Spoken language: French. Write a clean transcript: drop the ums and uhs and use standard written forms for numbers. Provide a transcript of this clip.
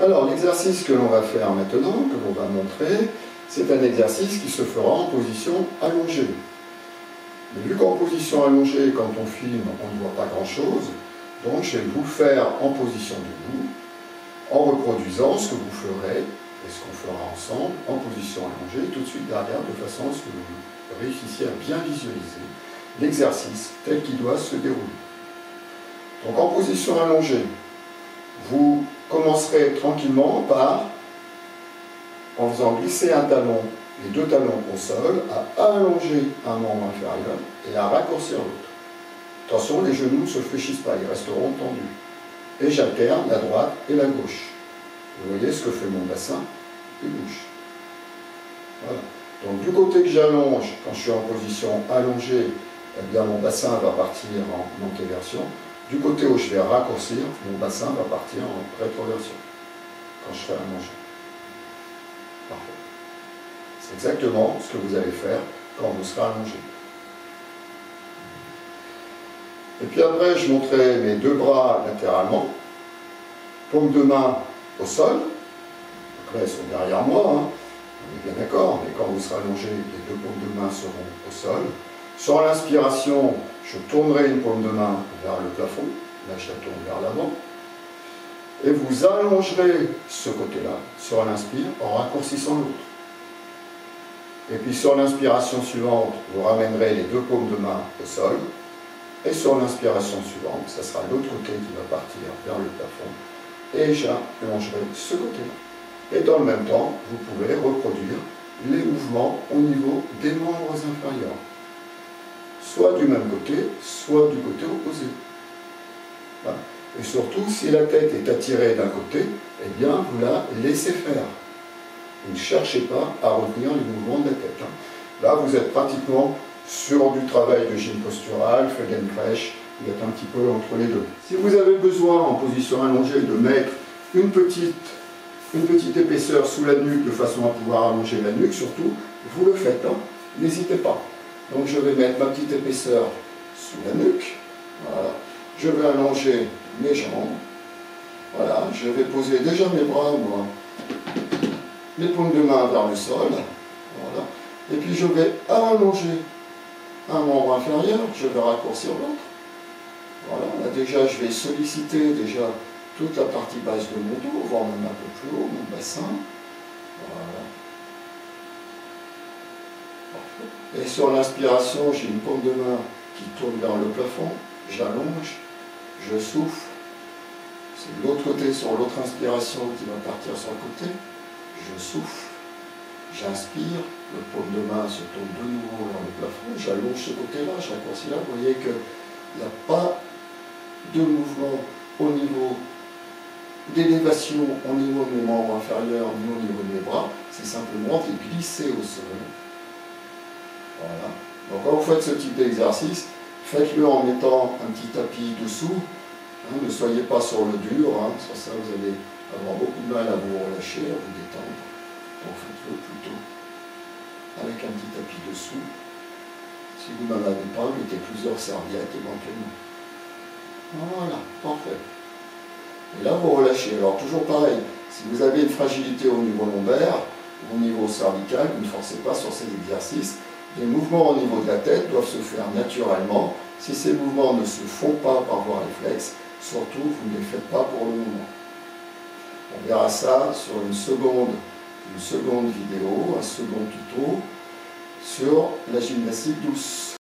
Alors, l'exercice que l'on va faire maintenant, que l'on va montrer, c'est un exercice qui se fera en position allongée. Mais vu qu'en position allongée, quand on filme, on ne voit pas grand-chose, donc je vais vous le faire en position debout, en reproduisant ce que vous ferez, et ce qu'on fera ensemble, en position allongée, tout de suite derrière, de façon à ce que vous réussissiez à bien visualiser l'exercice tel qu'il doit se dérouler. Donc en position allongée, vous commencerez tranquillement en faisant glisser un talon, les deux talons au sol, à allonger un membre inférieur et à raccourcir l'autre. Attention, les genoux ne se fléchissent pas, ils resteront tendus. Et j'alterne la droite et la gauche. Vous voyez ce que fait mon bassin et bouge. Voilà. Donc du côté que j'allonge, quand je suis en position allongée, eh bien, mon bassin va partir en antéversion. Du côté où je vais raccourcir, mon bassin va partir en rétroversion, quand je serai allongé. Parfait. C'est exactement ce que vous allez faire quand vous serez allongé. Et puis après, je montrerai mes deux bras latéralement, paume de main au sol. Donc là, elles sont derrière moi, hein. On est bien d'accord, mais quand vous serez allongé, les deux paumes de main seront au sol. Sur l'inspiration, je tournerai une paume de main vers le plafond. Là, je la tourne vers l'avant. Et vous allongerez ce côté-là sur l'inspire en raccourcissant l'autre. Et puis sur l'inspiration suivante, vous ramènerez les deux paumes de main au sol. Et sur l'inspiration suivante, ça sera l'autre côté qui va partir vers le plafond. Et j'allongerai ce côté-là. Et dans le même temps, vous pouvez reproduire les mouvements au niveau des membres inférieurs. Soit du même côté, soit du côté opposé. Voilà. Et surtout, si la tête est attirée d'un côté, eh bien, vous la laissez faire. Vous ne cherchez pas à retenir les mouvements de la tête. Là, vous êtes pratiquement sur du travail de gym postural, Feldenkrais, vous êtes un petit peu entre les deux. Si vous avez besoin, en position allongée, de mettre une petite épaisseur sous la nuque, de façon à pouvoir allonger la nuque, surtout, vous le faites, hein. N'hésitez pas. Donc je vais mettre ma petite épaisseur sous la nuque, voilà. Je vais allonger mes jambes, voilà. Je vais poser déjà mes bras, moi, les paumes de main vers le sol, voilà. Et puis je vais allonger un membre inférieur, je vais raccourcir l'autre. Voilà, là déjà je vais solliciter déjà toute la partie basse de mon dos, voire même un peu plus haut, mon bassin. Voilà. Parfait. Et sur l'inspiration, j'ai une paume de main qui tourne vers le plafond, j'allonge, je souffle. C'est de l'autre côté, sur l'autre inspiration qui va partir sur le côté, je souffle. J'inspire, le paume de main se tourne de nouveau vers le plafond, j'allonge ce côté-là, je raccourcis là. Vous voyez qu'il n'y a pas de mouvement au niveau d'élévation, au niveau de mes membres inférieurs, ni au niveau de mes bras. C'est simplement de glisser au sol. Voilà. Donc quand vous faites ce type d'exercice, faites-le en mettant un petit tapis dessous. Hein, ne soyez pas sur le dur, hein, sur ça vous allez avoir beaucoup de mal à vous relâcher, à vous détendre. Donc faites-le plutôt avec un petit tapis dessous. Si vous n'en avez pas, mettez plusieurs serviettes éventuellement. Voilà, parfait. Et là vous relâchez. Alors toujours pareil, si vous avez une fragilité au niveau lombaire, ou au niveau cervical, vous ne forcez pas sur ces exercices. Les mouvements au niveau de la tête doivent se faire naturellement. Si ces mouvements ne se font pas par voie réflexe, surtout vous ne les faites pas pour le moment. On verra ça sur une seconde vidéo, un second tuto sur la gymnastique douce.